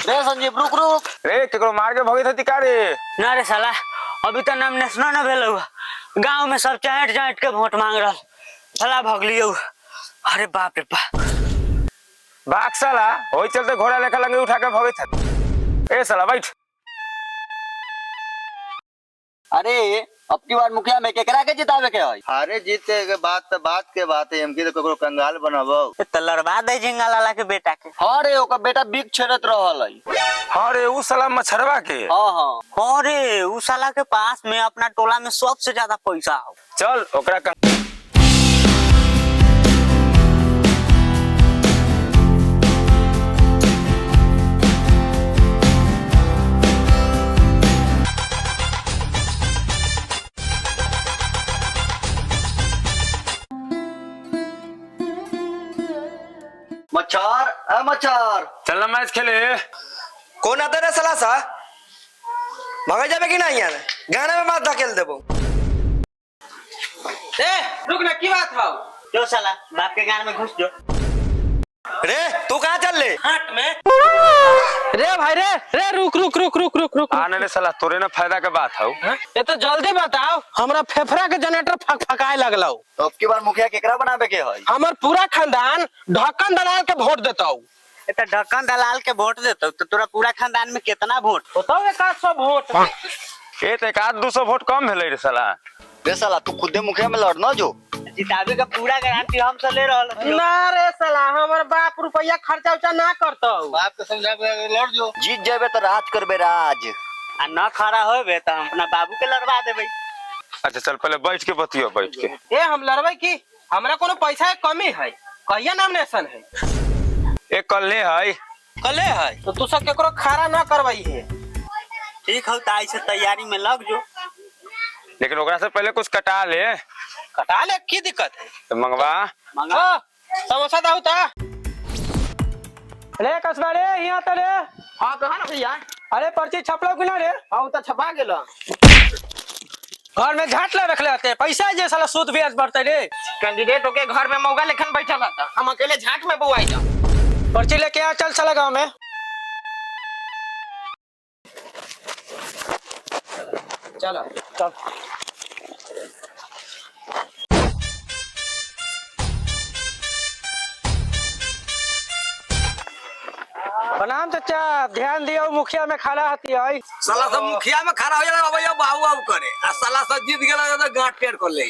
रे संजीव रुक रुक रे केकरो मार के भगे थी का रे? ना रे साला अभी तो नॉमिनेशन न भेल हुआ, गांव में सब चाट चाट के वोट मांग रहा, साला भगलियो। अरे बाप रे बाप, भाग साला, होई चलते घोड़ा लेखा लंगे उठा के भगे थी। ए साला बैठ। अरे अब की बार मुखिया में केकरा के जितावे के है? अरे जीते के बात के बात है, हमकी तो ककरो कंगाल बनाबो। तो लड़वा दे झिंगा लाला के बेटा के। हां रे ओकर बेटा बिग छेड़त रहल है। हां रे उ साला मछरवा के। हां रे उ साला के पास में अपना टोला में सबसे ज्यादा पैसा हो। चल ओकरा मच्छर मच्छर चल मैच खेले। कौन आता रे साला सा भाग जाबे कि नहीं यार, गाना में बात धकेल देबो। ए रुक ना, की बात हाउ? जो साला बाप के गान में घुस जो। रे तू कहां चल ले? हट में रे भाई रे रुक रुक रुक रुक रुक रुक। आने रे साला, तोरे ना फायदा के बात हौ। ये तो जल्दी बताओ, हमरा फेफड़ा के जनरेटर फकफकाए लगलौ। अब की बार मुखिया केकरा बनावे के है? हमर पूरा खानदान ढक्कन दलाल के वोट देताऊ। तो ढक्कन दलाल के वोट देता तो तोरा पूरा खानदान में कितना वोट बताओ? 100 वोट। ए तो 100-200 वोट कम भेलै रे साला। रे साला तू खुदे मुखिया में लड़ना जो। जितावे का पूरा गारंटी हम से ले रहल। ना रे साला, हमर बाप रुपया खर्चा उचा ना करताऊ। बाप के समझा के लड़ जो। जीत जाबे तो राज करबे राज। आ न खड़ा होबे तो हम अपना बाबू के लड़वा देबे। अच्छा चल पहले बैठ के बतियो, बैठ के। ए हम लड़बै की? हमरा कोनो पैसा के कमी है? कहिया नॉमिनेशन है? एक कल्ले है। कले है तो तू सब केकरो खड़ा ना करवाई है। ठीक हो ताई से तैयारी में लग जो। लेकिन ओकरा से पहले कुछ कटा ले। कटा ले, की दिक्कत है? तो मंगवा। मंगा समोसा दाऊ ता। रे कसबा रे, यहाँ तो रे। हां कहां ना भैया? अरे पर्ची छपलो कि ना रे? हां त छपा गेलो। घर में झाट ले रखले होते, पैसा जे साला सूद ब्याज बढ़ते रे। कैंडिडेट होके घर में मौगा लेखन बैठल रहता, हम अकेले झाट में बुआई जा। पर्ची लेके आ, चल साला गांव में। चलो चल। प्रणाम चाचा, ध्यान दियो मुखिया में खड़ा हती है। साला सब मुखिया में खड़ा हो जाला भैया, बाहु आउ करे आ साला सब जीत गेला तो गांठ टेढ़ कर ले।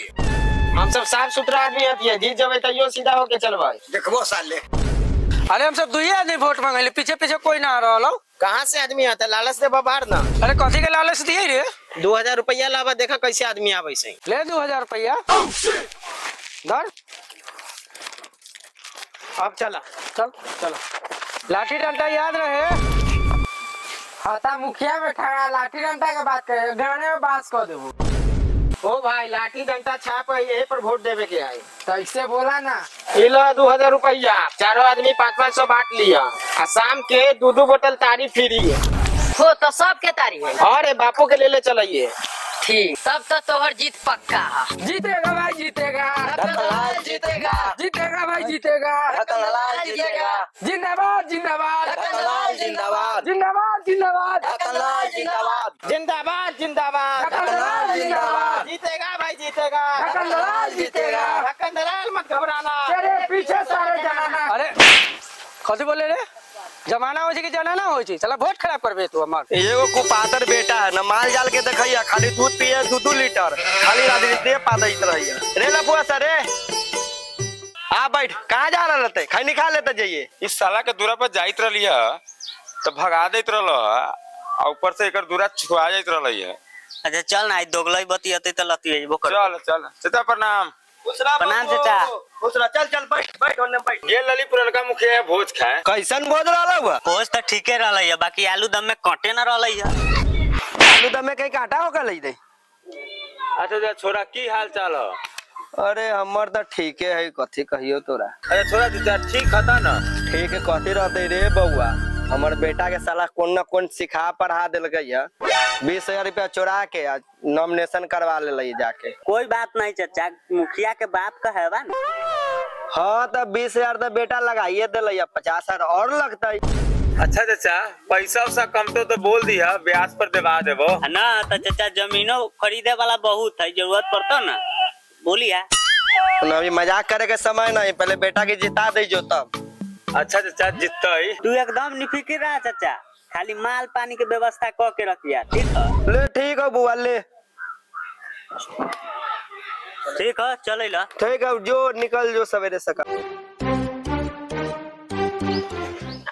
हम सब साफ सुथरा आदमी हती है, जीत जबे तइयो सीधा होके चलबै। देखबो साले। अरे हम सब दुइये आदमी वोट मांगले, पीछे पीछे कोई ना रहलो। कहां से आदमी आता? लालच दे बाहर ना। अरे कथी के लालच दिए रे? 2000 रुपया लावा, देखा कैसे आदमी आवे से। ले 2000 रुपया धर। अब चला, चल चलो। लाठी डंडा याद रहे। हता मुखिया में खड़ा लाठी डंडा के बात करे, गाने में बात कर देबो। ओ भाई लाठी डंडा छाप है, यही पर वोट देवे के आए। तो ऐसे बोला ना। इलो 2000 रुपया, चारों आदमी 500 बांट लिया। आ शाम के 2 बोतल तारी फ्री है। हो तो सबके तारी है। अरे बापू के ले चलिए। ठीक, तब तो तोहर जीत पक्का है। जीतेगा भाई जीतेगा, रतनलाल जीतेगा, जीतेगा भाई जीतेगा, रतनलाल जीतेगा, जिंदाबाद जिंदाबाद, रतनलाल जिंदाबाद, जिंदाबाद जिंदाबाद, रतनलाल जिंदाबाद, जिंदाबाद जिंदाबाद, रतनलाल जिंदाबाद। जीतेगा भाई जीतेगा, रतनलाल जीतेगा। रतनलाल मत घबराना। तेरे पीछे सारे जाना। अरे कथी बोले रे? जमाना हो कि जमाना हो चला वोट खराब करबे तू हमार। एगो कुपातर बेटा है, न माल जाल के देखैया, खाली दूध पिए 2 लीटर, खाली राजनीति पादैत रहिए। रे लपुआ सर रे, आ बैठ। कहाँ जा रहा रहते? खैनी खा लेते जाइए। इस साला के दूरा पर जाइत रहली है तो भगा देत रहल, और ऊपर से एकर दूरा छुआ जाइत रहल है। अच्छा चल ना, दोगलई बतियते त लतियबो कर। चल चल चाचा प्रणाम। प्रणाम चाचा। चल चल बैठ बैठ, ओने बैठ। ये लली पुरनका मुखिया भोज खाए। कैसन भोज रहला हुआ? पोज तो ठीके रहलै है, बाकी आलू दम में कांटे न रहलै है। आलू दम में कहीं काटा होगा लई दे। अच्छा छोरा की हाल चाल है? अरे हमर तो ठीके है, कथी कहियो तोरा। अरे छोरा चाचा ठीक हता ना? ठीक है, कथी रहते रे बउआ, हमर बेटा के साला कौन न कौन सिखा पढ़ा दिलक है। 20,000 रुपया चोरा के नॉमिनेशन करवा ले जाके। कोई बात नहीं चाचा, मुखिया के बाप का है ना। हाँ तो 20,000 तो बेटा लगाइए दिल, 50,000 और लगता है। अच्छा चाचा पैसा उसा कम तो बोल दिया ब्याज पर देवा देबो। ना तो चाचा जमीनो खरीदे वाला बहुत है, जरूरत पड़ता ना बोलिए। अभी मजाक करे के समय नहीं, पहले बेटा के जिता दे जो तब। अच्छा चाचा जीतई। तू एकदम निफिकिर रहा चाचा, खाली माल पानी के व्यवस्था क के रखिया, ठीक है? ले ठीक है बुआ ले, ठीक है चले ला। ठीक है जो निकल जो सवेरे सका।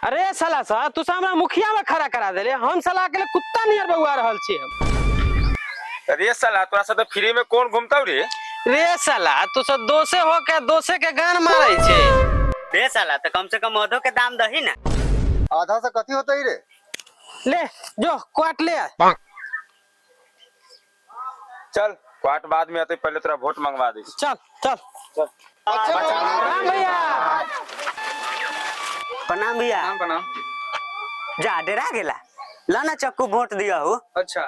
अरे साला सा तू हमरा मुखिया में खड़ा करा देले, हम साला के कुत्ता नियर बउआ रहल छी हम। अरे साला तोरा साथे फ्री में कौन घूमताऊ रे? रे साला तू सब दोषे हो के दोषे के गान मारे छे। रे साला तो कम से कम मधो के दाम दही ना। आधा से कथी होता ही रे? ले जो क्वाट ले आ। चल क्वाट बाद में आते, पहले तेरा वोट मंगवा दी। चल चल राम भैया। प्रणाम भैया। प्रणाम। जा डेरा गेला, लाना चक्कू वोट दिया हो। अच्छा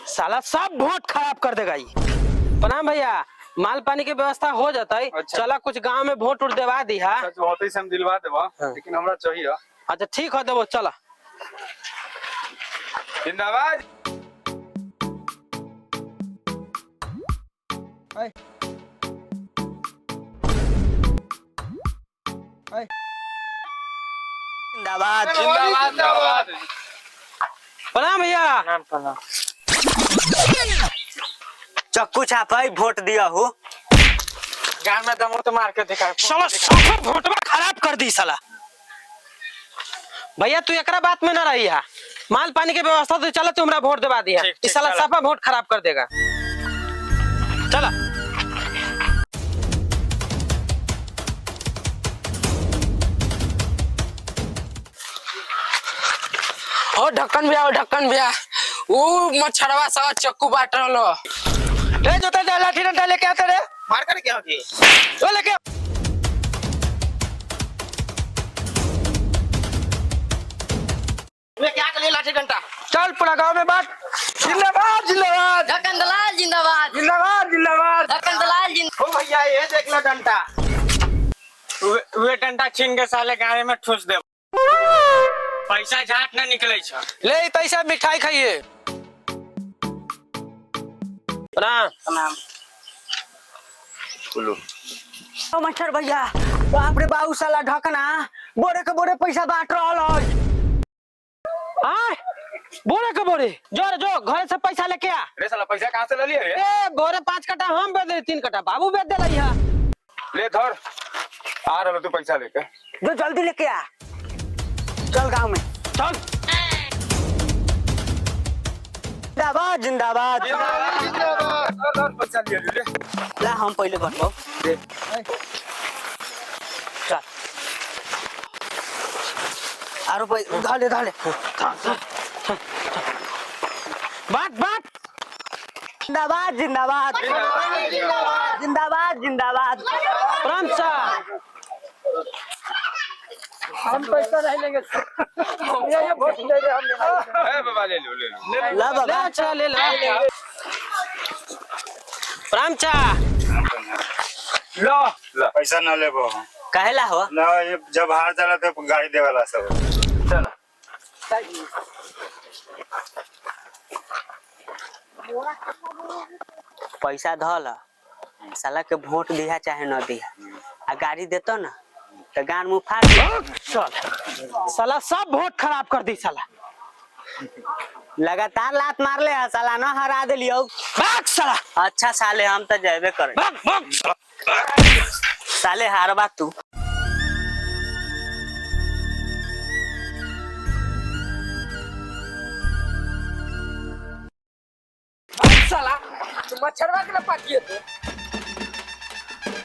साला सब वोट खराब कर देगा ये। प्रणाम भैया, माल पानी की व्यवस्था हो जाता है। अच्छा। चला कुछ गांव में वोट उठ देवा दी है। होते ही हम दिलवा देबा, लेकिन हमरा चाहिए। अच्छा ठीक है देवो चला। जिंदाबाद। जिंदाबाद जिंदाबाद। प्रणाम भैया। चक्कू छापाई वोट दिया हो। गान में दमो तो मार के दिखा। साला सब वोटवा खराब कर दी साला। भैया तू एकरा बात में ना रही है, माल पानी की व्यवस्था तो चला तू हमरा वोट देवा दिया। इस साला साफा वोट खराब कर देगा। चला ओ ढक्कन भैया वो मच्छरवा सा चक्कू बाट रहलो। ले जोता जा लाठी डंडा लेके आते रे। मार कर क्या होगी? ओ लेके मैं क्या कर लिया लाठी डंडा? चल पूरा गांव में बात। जिंदाबाद जिंदाबाद ढक्कन दलाल जिंदाबाद। जिंदाबाद जिंदाबाद। ढक्कन दलाल जिंदाबाद। ओ भैया ये देख लो डंडा। वे डंडा छीन के साले गाड़ी में ठूस दे। पैसा झाट ना निकले छ। ले पैसा मिठाई खाइए। प्रणाम। ओ मच्छर भैया, बाप रे बाऊ साला ढकना बोरे के बोरे पैसा बांट रहल है। आय बोरे के बोरे जो घर से पैसा लेके आ। रे साला पैसा कहाँ से ले लिया रे? ए बोरे 5 कट्टा हम बेच दे, 3 कट्टा बाबू बेच दे है। ले धर, आ रहा तू पैसा लेके। जो जल्दी लेके आ, चल गांव में चल। जिंदाबाद जिंदाबाद। जिंदाबाद। पैसा लिया ले। ला हम पहले बटलो दे। चल आरो धाले धाले बाट बाट। जिंदाबाद जिंदाबाद जिंदाबाद जिंदाबाद। प्रणाम सा। हम पैसा नहीं लेंगे। ये वोट दे दे हम। ए बाबा ले लो ले लो। ला ले बाबा अच्छा ले ला। प्रणाम चा। लो पैसा न लेबो कहेला हो ना, ये जब हार जाला तो गाड़ी देवाला सब। चल पैसा धल, साला के वोट दिया चाहे न दिया, आ गाड़ी देतो ना तो गान मुंह फाड़ दे। चल साला सब वोट खराब कर दी साला। लगातार लात मार ले साला, न हरा दिलियो। भाग साला। अच्छा साले हम तो जेबे करे। भाग भाग साला। साले हारबा तू। साला तू मच्छरवा के पाटिए तू।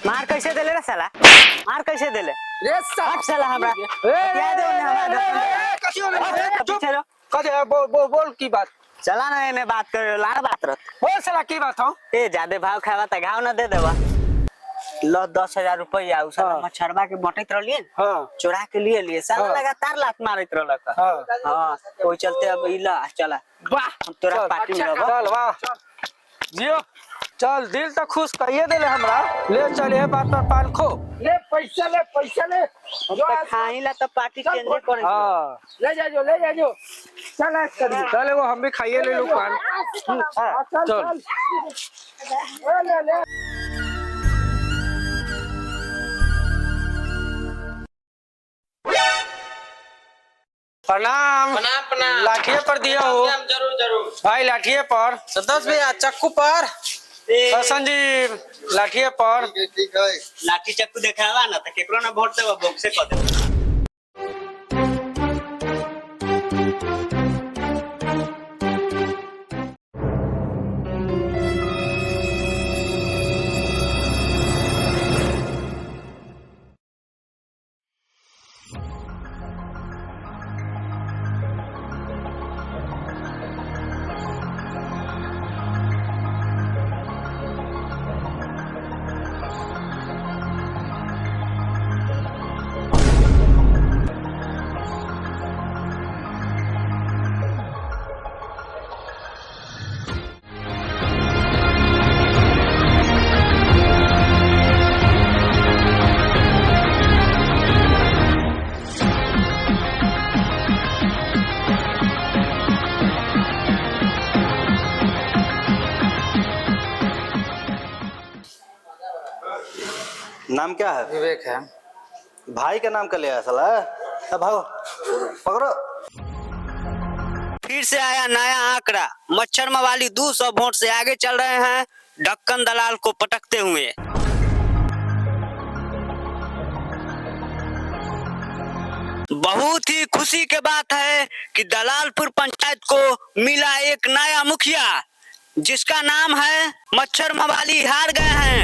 मार कैसे देले रे साला, मार कैसे देले रे साला साला हमरा याद है हमरा कथी हो रे? पीछे रो। कथी बोल की बात? चला ना एने बात कर, लाड़ बात रत। बोल साला की बात हो? ए ज्यादा भाव खावा त घाव न दे देबा। लो 10,000 रुपया उ साला मच्छरवा के बटैत रहलिए, हां चोरा के लिए साला लगातार लात मारत रहलक। हां कोई चलते अब इला चला वाह हम तोरा पार्टी में रहबो। चल वाह जियो। चल दिल तो खुश कहिए दिले हमरा ले चलिए बात पर पान खो ले पैसा ले खाई ला तो पार्टी चेंज कर हाँ ले जाओ चल ऐस करिए चल वो हम भी खाइए ले लो पान चल ले प्रणाम लाठिए पर दिया हो जरूर भाई लाठिए पर संतोष भैया चक्कू पर संजीव लाठिए पर ठीक है लाठी चक्कू देखावा ना तो केकरो ना वोट देबो बॉक्से क देबो नाम क्या है? विवेक है। भाई का नाम का लिया साला। अब भागो पकड़ो। फिर से आया नया आंकड़ा, मच्छर मवाली 200 वोट से आगे चल रहे हैं ढक्कन दलाल को पटकते हुए। बहुत ही खुशी के बात है कि दलालपुर पंचायत को मिला एक नया मुखिया जिसका नाम है मच्छर मवाली हार गए हैं,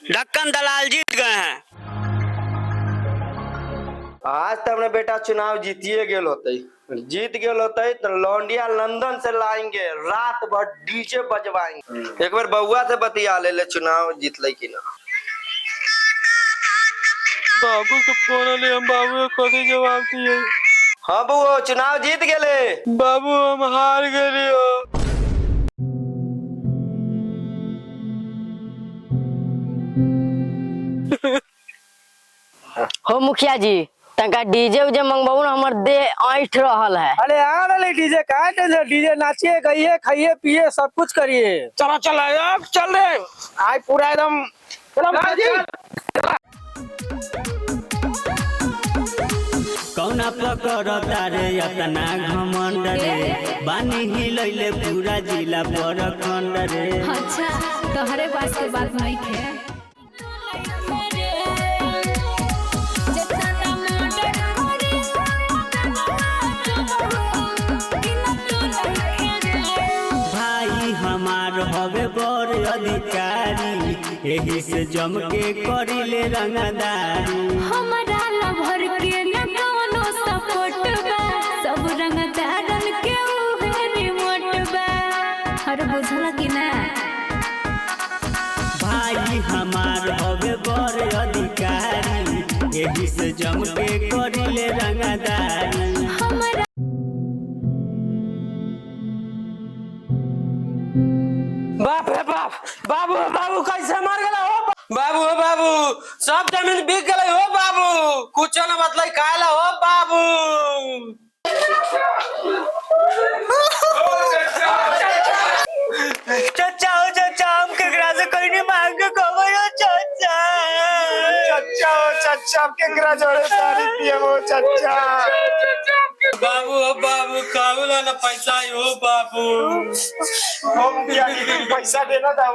ढक्कन दलाल जीत गए हैं। आज तो हमने बेटा चुनाव जीतिए गेल होते जीत गेल होते तो लौंडिया लंदन से लाएंगे, रात भर डीजे बजवाएंगे। एक बार बउआ से बतिया ले चुनाव जीत ले कि ना। बाबू के फोन ले हम बाबू कभी जवाब दिए। हाँ बउआ चुनाव जीत गेले। बाबू हम हार गए हो। हो मुखिया जी तंका डीजे उजे मंगवाऊ ना हमर दे ऐठ रहल है। अरे आ रहे डीजे का टेंशन, डीजे नाचिए गाइए खाइए पिए सब कुछ करिए। चलो चलो अब चल रहे आज पूरा एकदम कौना पकड़ता रे अपना घमंड रे, बानी हिलैले पूरा जिला प्रखंड रे। अच्छा तोहरे पास के बात नहीं है। भाई हमार हवे बड़ अधिकारी, एही से जम के करिले रंगदारी। हमारा लभर के न कोनो सपोर्ट बा, सब रंगदारन के उहे रिमोट बा। हर बुझला कि ना भाई हमार हवे बड़ अधिकारी, एही से जम के करिले रंगदारी। बाप रे बाप, बाबू बाबू कैसे मर गया हो बाबू? बाबू सब जमीन बिक गई हो बाबू, कुछ न मतलब काला हो बाबू। चाचा हो चाचा, हम केकरा से कोई नहीं मांग के खबर हो चाचा। चाचा हो चाचा केकरा जोड़े तारी पिए हो चाचा। बाबू हो बाबू काबुला ना पैसा हो बाबू। हम दिया पैसा देना था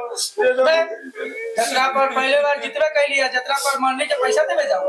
जतरा पर पहले बार जितना कह लिया, जतरा पर मरने के पैसा देवे जाओ।